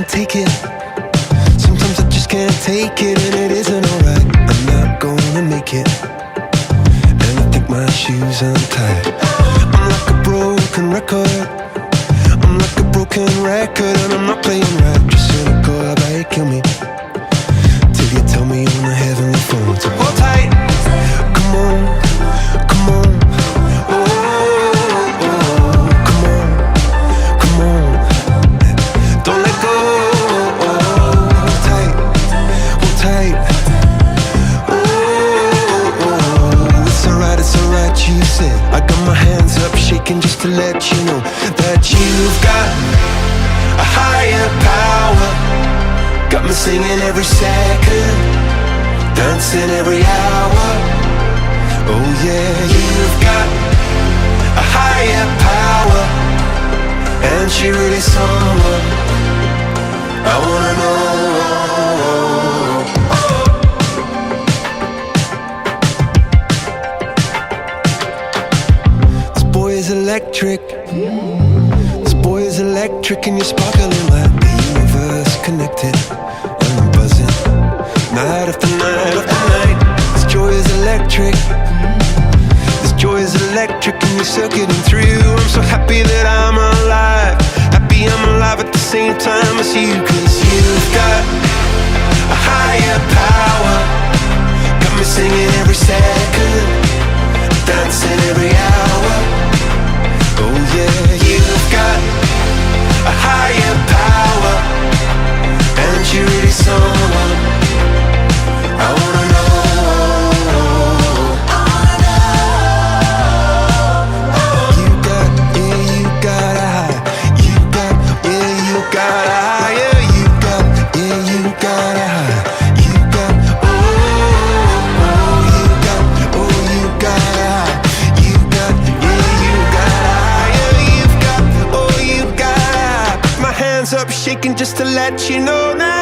take it. Sometimes I just can't take it, and it isn't alright. I'm not gonna make it, and I think my shoes untied. I'm like a broken record, I'm like a broken record, and I'm not playing right. Just cynical, how about you kill me till you tell me on the heavenly phone. So hold tight, come on, come on. Oh, oh, come on, come on. Don't let go. Hold tight, hold tight. Oh, oh, it's alright, you said. I got my hands up shaking just to let you know that you've got a higher power. Got me singing every second, dancing every hour. Oh yeah, you've got a higher power, and she really someone I wanna know. This boy is electric, this boy is electric, and you're sparkling like the universe connected. And I'm buzzing night after night after night. This joy is electric, this joy is electric, and you're circuiting through. I'm so happy that I'm alive, happy I'm alive at the same time as you. Cause you've got a higher power, got me singing every second, dancing every hour. Oh yeah, you've got a higher power, and you're really someone I wanna know. You got, yeah, you got a high. You got, yeah, you got a higher. You got, yeah, you got a high. You got, oh, oh, you got, oh, you got a high. You got, yeah, you got a higher. You've got, oh, you got a high. My hands up shaking just to let you know now.